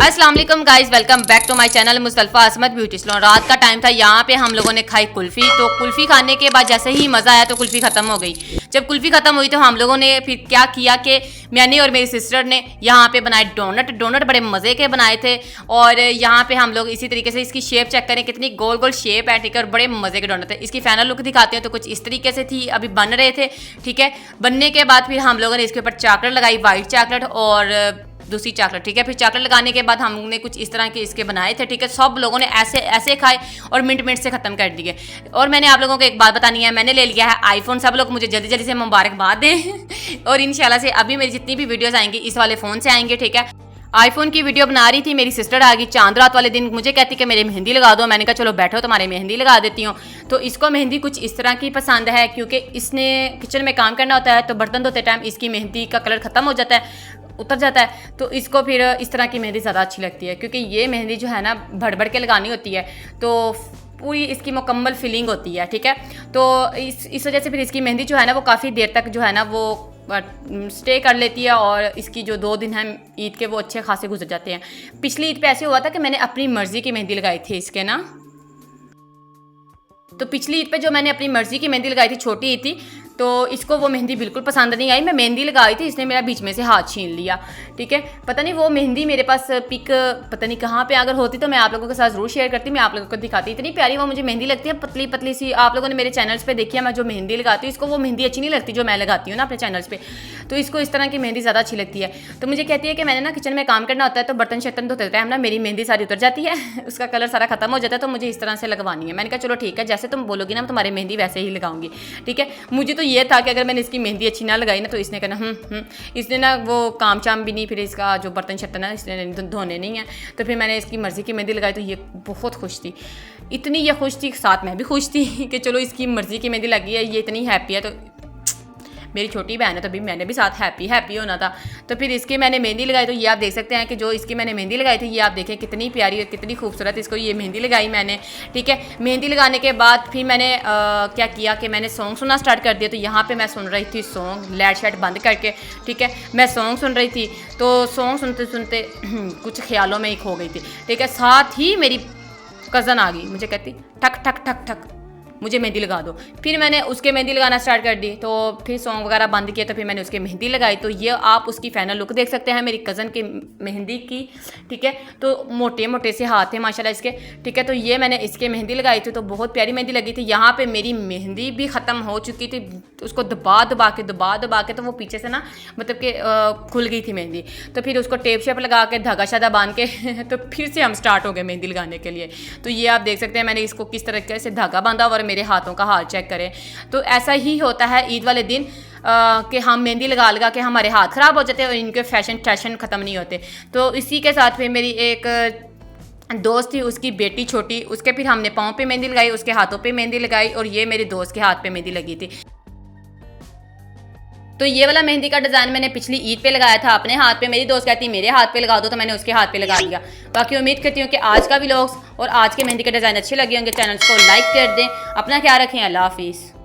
अस्सलाम वालेकुम guys, welcome back to my channel Mustafa Asmat beauty salon. रात का टाइम था, यहाँ पे हम लोगों ने खाई कुल्फ़ी। तो कुल्फ़ी खाने के बाद जैसे ही मज़ा आया तो कुल्फ़ी ख़त्म हो गई। जब कुल्फ़ी ख़त्म हुई तो हम लोगों ने फिर क्या किया कि मैंने और मेरी सिस्टर ने यहाँ पे बनाए डोनट बड़े मज़े के बनाए थे। और यहाँ पे हम लोग इसी तरीके से इसकी शेप चेक करें, कितनी गोल गोल शेप है, ठीक है। और बड़े मज़े के डोनट थे। इसकी फाइनल लुक दिखाते हैं तो कुछ इस तरीके से थी, अभी बन रहे थे, ठीक है। बनने के बाद फिर हम लोगों ने इसके ऊपर चॉकलेट लगाई, वाइट चॉकलेट और दूसरी चॉकलेट, ठीक है। फिर चॉकलेट लगाने के बाद हमने कुछ इस तरह के इसके बनाए थे, ठीक है। सब लोगों ने ऐसे ऐसे खाए और मिनट से ख़त्म कर दिए। और मैंने आप लोगों को एक बात बतानी है, मैंने ले लिया है आईफोन। सब लोग मुझे जल्दी जल्दी से मुबारकबाद दें और इंशाल्लाह से अभी मेरी जितनी भी वीडियोस आएंगी इस वाले फ़ोन से आएंगे, ठीक है। आईफोन की वीडियो बना रही थी, मेरी सिस्टर आ गई चांद रात वाले दिन, मुझे कहती कि मेरी मेहंदी लगा दो। मैंने कहा चलो बैठो तुम्हारे मेहंदी लगा देती हूँ। तो इसको मेहंदी कुछ इस तरह की पसंद है, क्योंकि इसने किचन में काम करना होता है तो बर्तन धोते टाइम इसकी मेहंदी का कलर ख़त्म हो जाता है, उतर जाता है। तो इसको फिर इस तरह की मेहंदी ज़्यादा अच्छी लगती है, क्योंकि ये मेहंदी जो है ना भड़ के लगानी होती है तो पूरी इसकी मुकम्मल फीलिंग होती है, ठीक है। तो इस वजह से फिर इसकी मेहंदी जो है ना वो काफ़ी देर तक जो है ना वो स्टे कर लेती है। और इसकी जो 2 दिन हैं ईद के वो अच्छे खासे गुजर जाते हैं। पिछली ईद पे ऐसे हुआ था कि मैंने अपनी मर्ज़ी की मेहंदी लगाई थी इसके ना। तो पिछली ईद पे जो मैंने अपनी मर्ज़ी की मेहंदी लगाई थी, छोटी ईद थी, तो इसको वो मेहंदी बिल्कुल पसंद नहीं आई। मैं मेहंदी लगाई थी, इसने मेरा बीच में से हाथ छीन लिया, ठीक है। पता नहीं वो मेहंदी मेरे पास पिक पता नहीं कहाँ पे अगर होती तो मैं आप लोगों के साथ ज़रूर शेयर करती, मैं आप लोगों को दिखाती। इतनी प्यारी वो मुझे मेहंदी लगती है, पतली पतली सी। आप लोगों ने मेरे चैनल्स पे देखी है मैं जो मेहंदी लगाती हूँ, इसको वो मेहंदी अच्छी नहीं लगती जो मैं लगाती हूँ ना अपने चैनल्स पे। तो इसको इस तरह की मेहंदी ज़्यादा अच्छी लगती है। तो मुझे कहती है कि मैंने ना किचन में काम करना होता है तो बर्तन शर्तन धोते टाइम ना मेरी मेहंदी सारी उतर जाती है उसका कलर सारा खत्म हो जाता है, तो मुझे इस तरह से लगवानी है। मैंने कहा चलो ठीक है, जैसे तुम बोलोगी ना तुम्हारी मेहंदी वैसे ही लगाऊंगी, ठीक है। मुझे तो ये था कि अगर मैंने इसकी मेहंदी अच्छी ना लगाई ना तो इसने कहना इसने ना वो काम चाम भी नहीं, फिर इसका जो बर्तन शर्तन है इसने धोने नहीं है। तो फिर मैंने इसकी मर्ज़ी की मेहंदी लगाई तो ये बहुत खुश थी, इतनी ये खुश थी, साथ मैं भी खुश थी कि चलो इसकी मर्ज़ी की मेहंदी लगी है, ये इतनी हैप्पी है। तो मेरी छोटी बहन है तो भी मैंने भी साथ हैप्पी होना था। तो फिर इसकी मैंने मेहंदी लगाई। तो ये आप देख सकते हैं कि जो इसकी मैंने मेहंदी लगाई थी ये आप देखें कितनी प्यारी और कितनी खूबसूरत इसको ये मेहंदी लगाई मैंने, ठीक है। मेहंदी लगाने के बाद फिर मैंने क्या किया कि मैंने सॉन्ग सुनना स्टार्ट कर दिया। तो यहाँ पर मैं सुन रही थी सॉन्ग, लाइट शाइट बंद करके, ठीक है। मैं सॉन्ग सुन रही थी, तो सॉन्ग सुनते सुनते कुछ ख्यालों में ही खो गई थी, ठीक है। साथ ही मेरी कज़न आ गई, मुझे कहती ठक ठक ठक ठक मुझे मेहंदी लगा दो। फिर मैंने उसके मेहंदी लगाना स्टार्ट कर दी। तो फिर सॉन्ग वगैरह बंद किया तो फिर मैंने उसके मेहंदी लगाई। तो ये आप उसकी फाइनल लुक देख सकते हैं मेरी कज़न की मेहंदी की, ठीक है। तो मोटे मोटे से हाथ थे माशाल्लाह इसके, ठीक है। तो ये मैंने इसके मेहंदी लगाई थी, तो बहुत प्यारी मेहंदी लगी थी। यहाँ पे मेरी मेहंदी भी ख़त्म हो चुकी थी, उसको दबा दबा के तो वो पीछे से ना मतलब कि खुल गई थी मेहंदी। तो फिर उसको टेप शेप लगा के धागा शादा बांध के तो फिर से हम स्टार्ट हो गए मेहंदी लगाने के लिए। तो ये आप देख सकते हैं मैंने इसको किस तरीके से धागा बांधा और मेरे हाथों का हाल चेक करें। तो ऐसा ही होता है ईद वाले दिन कि हम मेहंदी लगा के हमारे हाथ ख़राब हो जाते हैं और इनके फैशन ख़त्म नहीं होते। तो इसी के साथ फिर मेरी एक दोस्त थी, उसकी बेटी छोटी, उसके फिर हमने पाँव पे मेहंदी लगाई, उसके हाथों पे मेहंदी लगाई और ये मेरे दोस्त के हाथ पे मेहंदी लगी थी। तो ये वाला मेहंदी का डिज़ाइन मैंने पिछली ईद पे लगाया था अपने हाथ पे। मेरी दोस्त कहती मेरे हाथ पे लगा दो, तो मैंने उसके हाथ पे लगा दिया। बाकी उम्मीद करती हूँ कि आज का व्लॉग्स और आज के मेहंदी के डिज़ाइन अच्छे लगे होंगे। चैनल को लाइक कर दें, अपना ख्याल रखें, अल्लाह हाफिज़।